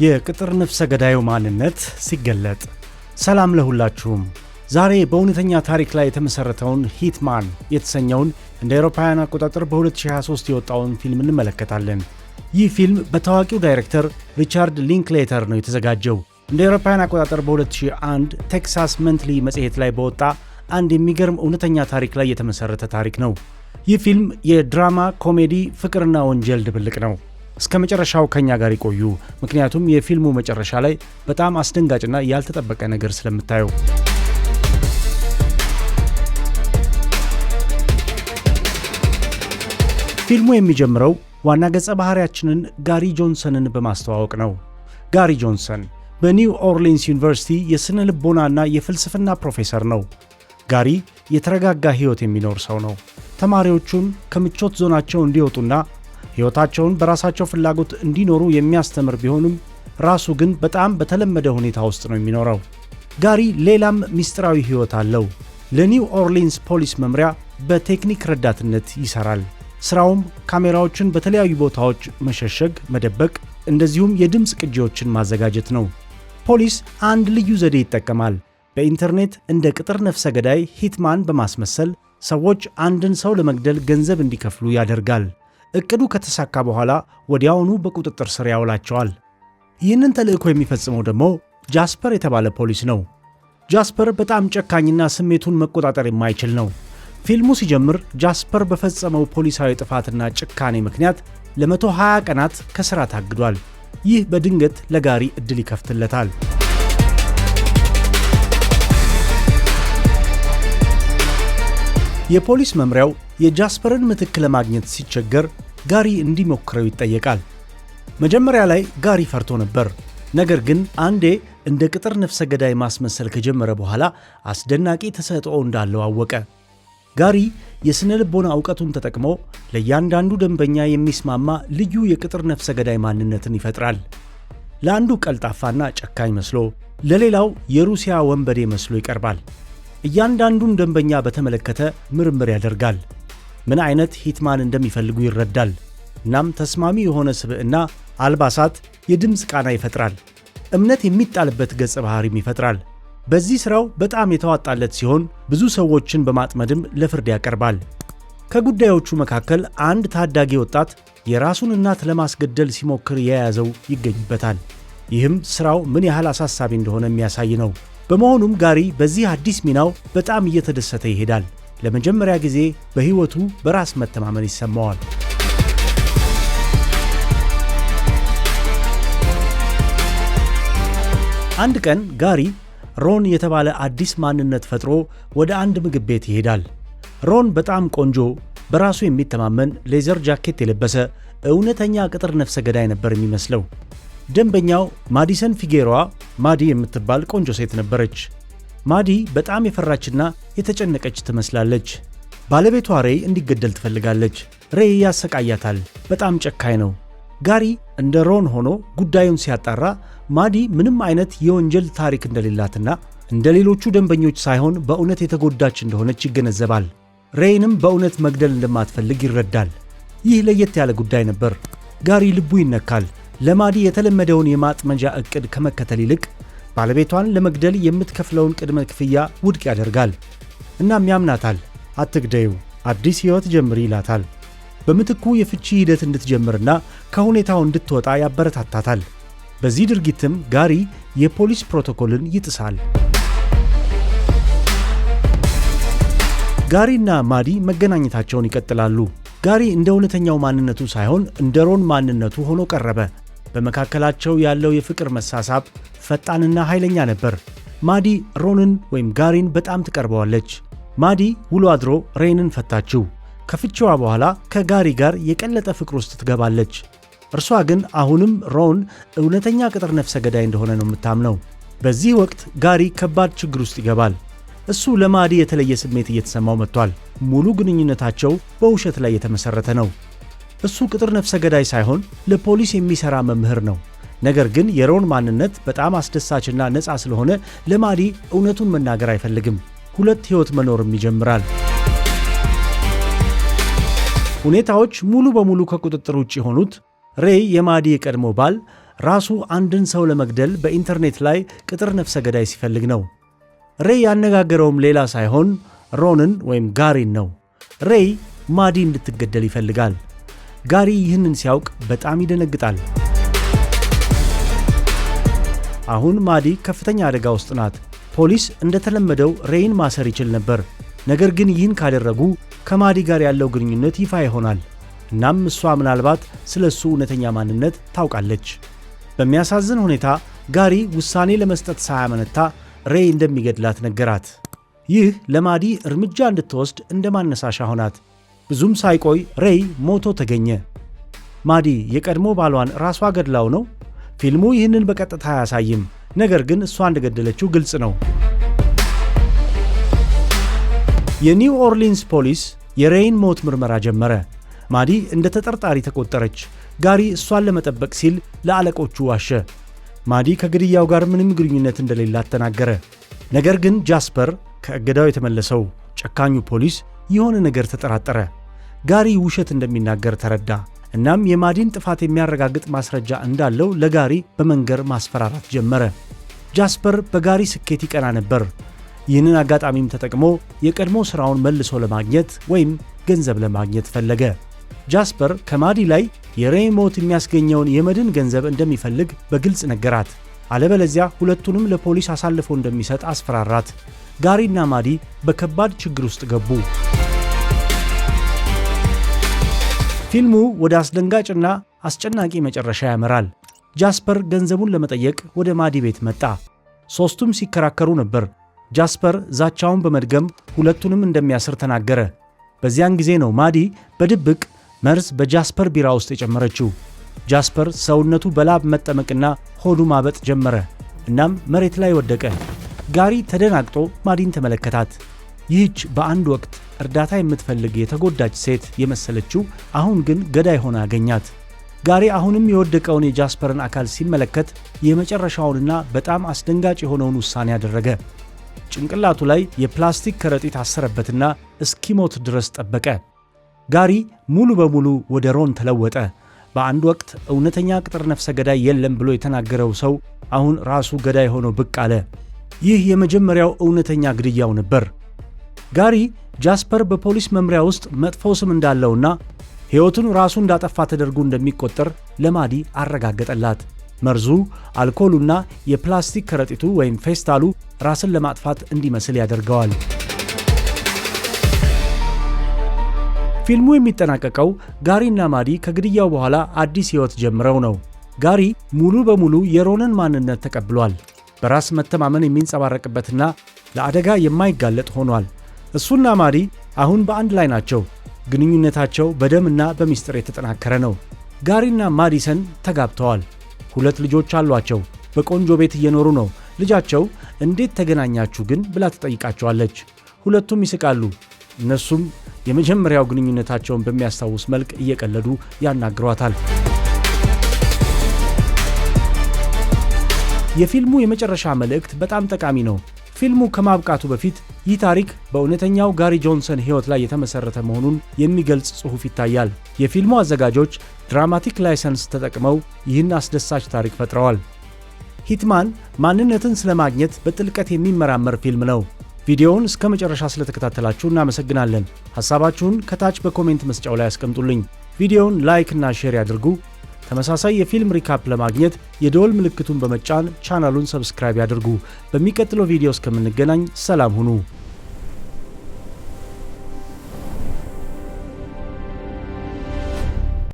የቅጥር ነፍሰ ገዳዩ ማንነት ሲገለጥ። ሰላም ለሁላችሁም። ዛሬ በእውነተኛ ታሪክ ላይ የተመሰረተውን ሂትማን የተሰኘውን እንደ አውሮፓውያን አቆጣጠር በ2023 የወጣውን ፊልም እንመለከታለን። ይህ ፊልም በታዋቂው ዳይሬክተር ሪቻርድ ሊንክሌተር ነው የተዘጋጀው። እንደ አውሮፓውያን አቆጣጠር በ2001 ቴክሳስ መንትሊ መጽሔት ላይ በወጣ አንድ የሚገርም እውነተኛ ታሪክ ላይ የተመሰረተ ታሪክ ነው። ይህ ፊልም የድራማ ኮሜዲ፣ ፍቅርና ወንጀል ድብልቅ ነው። እስከ መጨረሻው ከኛ ጋር ይቆዩ፣ ምክንያቱም የፊልሙ መጨረሻ ላይ በጣም አስደንጋጭና ያልተጠበቀ ነገር ስለምታዩ። ፊልሙ የሚጀምረው ዋና ገጸ ባህሪያችንን ጋሪ ጆንሰንን በማስተዋወቅ ነው። ጋሪ ጆንሰን በኒው ኦርሊንስ ዩኒቨርሲቲ የሥነ ልቦናና የፍልስፍና ፕሮፌሰር ነው። ጋሪ የተረጋጋ ሕይወት የሚኖር ሰው ነው። ተማሪዎቹን ከምቾት ዞናቸው እንዲወጡና ሕይወታቸውን በራሳቸው ፍላጎት እንዲኖሩ የሚያስተምር ቢሆንም ራሱ ግን በጣም በተለመደ ሁኔታ ውስጥ ነው የሚኖረው። ጋሪ ሌላም ምስጢራዊ ሕይወት አለው። ለኒው ኦርሊንስ ፖሊስ መምሪያ በቴክኒክ ረዳትነት ይሠራል። ሥራውም ካሜራዎችን በተለያዩ ቦታዎች መሸሸግ፣ መደበቅ፣ እንደዚሁም የድምፅ ቅጂዎችን ማዘጋጀት ነው። ፖሊስ አንድ ልዩ ዘዴ ይጠቀማል። በኢንተርኔት እንደ ቅጥር ነፍሰ ገዳይ ሂትማን በማስመሰል ሰዎች አንድን ሰው ለመግደል ገንዘብ እንዲከፍሉ ያደርጋል። እቅዱ ከተሳካ በኋላ ወዲያውኑ በቁጥጥር ስር ያውላቸዋል። ይህንን ተልእኮ የሚፈጽመው ደግሞ ጃስፐር የተባለ ፖሊስ ነው። ጃስፐር በጣም ጨካኝና ስሜቱን መቆጣጠር የማይችል ነው። ፊልሙ ሲጀምር ጃስፐር በፈጸመው ፖሊሳዊ ጥፋትና ጭካኔ ምክንያት ለ120 ቀናት ከሥራ ታግዷል። ይህ በድንገት ለጋሪ ዕድል ይከፍትለታል። የፖሊስ መምሪያው የጃስፐርን ምትክ ለማግኘት ሲቸገር ጋሪ እንዲሞክረው ይጠየቃል። መጀመሪያ ላይ ጋሪ ፈርቶ ነበር። ነገር ግን አንዴ እንደ ቅጥር ነፍሰ ገዳይ ማስመሰል ከጀመረ በኋላ አስደናቂ ተሰጥኦ እንዳለው አወቀ። ጋሪ የሥነ ልቦና ዕውቀቱን ተጠቅሞ ለእያንዳንዱ ደንበኛ የሚስማማ ልዩ የቅጥር ነፍሰ ገዳይ ማንነትን ይፈጥራል። ለአንዱ ቀልጣፋና ጨካኝ መስሎ፣ ለሌላው የሩሲያ ወንበዴ መስሎ ይቀርባል። እያንዳንዱን ደንበኛ በተመለከተ ምርምር ያደርጋል። ምን አይነት ሂትማን እንደሚፈልጉ ይረዳል። እናም ተስማሚ የሆነ ስብዕና፣ አልባሳት፣ የድምፅ ቃና ይፈጥራል። እምነት የሚጣልበት ገጸ ባህሪም ይፈጥራል። በዚህ ሥራው በጣም የተዋጣለት ሲሆን ብዙ ሰዎችን በማጥመድም ለፍርድ ያቀርባል። ከጉዳዮቹ መካከል አንድ ታዳጊ ወጣት የራሱን እናት ለማስገደል ሲሞክር የያዘው ይገኝበታል። ይህም ሥራው ምን ያህል አሳሳቢ እንደሆነ የሚያሳይ ነው። በመሆኑም ጋሪ በዚህ አዲስ ሚናው በጣም እየተደሰተ ይሄዳል። ለመጀመሪያ ጊዜ በሕይወቱ በራስ መተማመን ይሰማዋል። አንድ ቀን ጋሪ ሮን የተባለ አዲስ ማንነት ፈጥሮ ወደ አንድ ምግብ ቤት ይሄዳል። ሮን በጣም ቆንጆ፣ በራሱ የሚተማመን ሌዘር ጃኬት የለበሰ እውነተኛ ቅጥር ነፍሰ ገዳይ ነበር የሚመስለው። ደንበኛው ማዲሰን ፊጌሮዋ ማዲ የምትባል ቆንጆ ሴት ነበረች። ማዲ በጣም የፈራችና የተጨነቀች ትመስላለች። ባለቤቷ ሬይ እንዲገደል ትፈልጋለች። ሬይ ያሰቃያታል። በጣም ጨካኝ ነው። ጋሪ እንደ ሮን ሆኖ ጉዳዩን ሲያጣራ ማዲ ምንም አይነት የወንጀል ታሪክ እንደሌላትና እንደ ሌሎቹ ደንበኞች ሳይሆን በእውነት የተጎዳች እንደሆነች ይገነዘባል። ሬይንም በእውነት መግደል እንደማትፈልግ ይረዳል። ይህ ለየት ያለ ጉዳይ ነበር። ጋሪ ልቡ ይነካል። ለማዲ የተለመደውን የማጥመጃ ዕቅድ ከመከተል ይልቅ ባለቤቷን ለመግደል የምትከፍለውን ቅድመ ክፍያ ውድቅ ያደርጋል። እናም ያምናታል። አትግደዩ፣ አዲስ ሕይወት ጀምሪ ይላታል። በምትኩ የፍቺ ሂደት እንድትጀምርና ከሁኔታው እንድትወጣ ያበረታታታል። በዚህ ድርጊትም ጋሪ የፖሊስ ፕሮቶኮልን ይጥሳል። ጋሪና ማዲ መገናኘታቸውን ይቀጥላሉ። ጋሪ እንደ እውነተኛው ማንነቱ ሳይሆን እንደ ሮን ማንነቱ ሆኖ ቀረበ። በመካከላቸው ያለው የፍቅር መሳሳብ ፈጣንና ኃይለኛ ነበር። ማዲ ሮንን ወይም ጋሪን በጣም ትቀርበዋለች። ማዲ ውሎ አድሮ ሬንን ፈታችው። ከፍቺዋ በኋላ ከጋሪ ጋር የቀለጠ ፍቅር ውስጥ ትገባለች። እርሷ ግን አሁንም ሮን እውነተኛ ቅጥር ነፍሰ ገዳይ እንደሆነ ነው የምታምነው። በዚህ ወቅት ጋሪ ከባድ ችግር ውስጥ ይገባል። እሱ ለማዲ የተለየ ስሜት እየተሰማው መጥቷል። ሙሉ ግንኙነታቸው በውሸት ላይ የተመሰረተ ነው። እሱ ቅጥር ነፍሰ ገዳይ ሳይሆን ለፖሊስ የሚሰራ መምህር ነው። ነገር ግን የሮን ማንነት በጣም አስደሳችና ነፃ ስለሆነ ለማዲ እውነቱን መናገር አይፈልግም። ሁለት ሕይወት መኖርም ይጀምራል። ሁኔታዎች ሙሉ በሙሉ ከቁጥጥር ውጭ የሆኑት ሬይ የማዲ የቀድሞ ባል ራሱ አንድን ሰው ለመግደል በኢንተርኔት ላይ ቅጥር ነፍሰ ገዳይ ሲፈልግ ነው። ሬይ ያነጋገረውም ሌላ ሳይሆን ሮንን ወይም ጋሪን ነው። ሬይ ማዲ እንድትገደል ይፈልጋል። ጋሪ ይህንን ሲያውቅ በጣም ይደነግጣል። አሁን ማዲ ከፍተኛ አደጋ ውስጥ ናት። ፖሊስ እንደተለመደው ሬይን ማሰር ይችል ነበር። ነገር ግን ይህን ካደረጉ ከማዲ ጋር ያለው ግንኙነት ይፋ ይሆናል። እናም እሷ ምናልባት ስለ እሱ እውነተኛ ማንነት ታውቃለች። በሚያሳዝን ሁኔታ ጋሪ ውሳኔ ለመስጠት ሳያመነታ ሬይ እንደሚገድላት ነገራት። ይህ ለማዲ እርምጃ እንድትወስድ እንደ ማነሳሻ ሆናት። ብዙም ሳይቆይ ሬይ ሞቶ ተገኘ። ማዲ የቀድሞ ባሏን ራሷ ገድላው ነው? ፊልሙ ይህንን በቀጥታ አያሳይም፣ ነገር ግን እሷ እንደገደለችው ግልጽ ነው። የኒው ኦርሊንስ ፖሊስ የሬይን ሞት ምርመራ ጀመረ። ማዲ እንደ ተጠርጣሪ ተቆጠረች። ጋሪ እሷን ለመጠበቅ ሲል ለአለቆቹ ዋሸ። ማዲ ከግድያው ጋር ምንም ግንኙነት እንደሌላት ተናገረ። ነገር ግን ጃስፐር ከእገዳው የተመለሰው ጨካኙ ፖሊስ የሆነ ነገር ተጠራጠረ። ጋሪ ውሸት እንደሚናገር ተረዳ። እናም የማዲን ጥፋት የሚያረጋግጥ ማስረጃ እንዳለው ለጋሪ በመንገር ማስፈራራት ጀመረ። ጃስፐር በጋሪ ስኬት ይቀና ነበር። ይህንን አጋጣሚም ተጠቅሞ የቀድሞ ሥራውን መልሶ ለማግኘት ወይም ገንዘብ ለማግኘት ፈለገ። ጃስፐር ከማዲ ላይ የሬይ ሞት የሚያስገኘውን የመድን ገንዘብ እንደሚፈልግ በግልጽ ነገራት። አለበለዚያ ሁለቱንም ለፖሊስ አሳልፎ እንደሚሰጥ አስፈራራት። ጋሪና ማዲ በከባድ ችግር ውስጥ ገቡ። ፊልሙ ወደ አስደንጋጭና አስጨናቂ መጨረሻ ያመራል። ጃስፐር ገንዘቡን ለመጠየቅ ወደ ማዲ ቤት መጣ። ሦስቱም ሲከራከሩ ነበር። ጃስፐር ዛቻውን በመድገም ሁለቱንም እንደሚያስር ተናገረ። በዚያን ጊዜ ነው ማዲ በድብቅ መርዝ በጃስፐር ቢራ ውስጥ የጨመረችው። ጃስፐር ሰውነቱ በላብ መጠመቅና ሆዱ ማበጥ ጀመረ። እናም መሬት ላይ ወደቀ። ጋሪ ተደናግጦ ማዲን ተመለከታት። ይህች በአንድ ወቅት እርዳታ የምትፈልግ የተጎዳች ሴት የመሰለችው አሁን ግን ገዳይ ሆና አገኛት። ጋሪ አሁንም የወደቀውን የጃስፐርን አካል ሲመለከት የመጨረሻውንና በጣም አስደንጋጭ የሆነውን ውሳኔ አደረገ። ጭንቅላቱ ላይ የፕላስቲክ ከረጢት አሰረበትና እስኪሞት ድረስ ጠበቀ። ጋሪ ሙሉ በሙሉ ወደ ሮን ተለወጠ። በአንድ ወቅት እውነተኛ ቅጥር ነፍሰ ገዳይ የለም ብሎ የተናገረው ሰው አሁን ራሱ ገዳይ ሆኖ ብቅ አለ። ይህ የመጀመሪያው እውነተኛ ግድያው ነበር። ጋሪ ጃስፐር በፖሊስ መምሪያ ውስጥ መጥፎ ስም እንዳለውና ሕይወቱን ራሱ እንዳጠፋ ተደርጎ እንደሚቆጠር ለማዲ አረጋገጠላት። መርዙ፣ አልኮሉና የፕላስቲክ ከረጢቱ ወይም ፌስታሉ ራስን ለማጥፋት እንዲመስል ያደርገዋል። ፊልሙ የሚጠናቀቀው ጋሪና ማዲ ከግድያው በኋላ አዲስ ሕይወት ጀምረው ነው። ጋሪ ሙሉ በሙሉ የሮንን ማንነት ተቀብሏል። በራስ መተማመን የሚንጸባረቅበትና ለአደጋ የማይጋለጥ ሆኗል። እሱና ማዲ አሁን በአንድ ላይ ናቸው። ግንኙነታቸው በደምና በሚስጥር የተጠናከረ ነው። ጋሪና ማዲሰን ተጋብተዋል። 2 ልጆች አሏቸው። በቆንጆ ቤት እየኖሩ ነው። ልጃቸው እንዴት ተገናኛችሁ ግን ብላ ትጠይቃቸዋለች። ሁለቱም ይስቃሉ። እነሱም የመጀመሪያው ግንኙነታቸውን በሚያስታውስ መልክ እየቀለዱ ያናግሯታል። የፊልሙ የመጨረሻ መልእክት በጣም ጠቃሚ ነው። ፊልሙ ከማብቃቱ በፊት ይህ ታሪክ በእውነተኛው ጋሪ ጆንሰን ሕይወት ላይ የተመሠረተ መሆኑን የሚገልጽ ጽሑፍ ይታያል። የፊልሙ አዘጋጆች ድራማቲክ ላይሰንስ ተጠቅመው ይህን አስደሳች ታሪክ ፈጥረዋል። ሂትማን ማንነትን ስለማግኘት በጥልቀት የሚመራመር ፊልም ነው። ቪዲዮውን እስከ መጨረሻ ስለተከታተላችሁ እናመሰግናለን። ሐሳባችሁን ከታች በኮሜንት መስጫው ላይ አስቀምጡልኝ። ቪዲዮውን ላይክ እና ሼር ያድርጉ። ተመሳሳይ የፊልም ሪካፕ ለማግኘት የደወል ምልክቱን በመጫን ቻናሉን ሰብስክራይብ ያድርጉ። በሚቀጥለው ቪዲዮ እስከምንገናኝ ሰላም ሁኑ።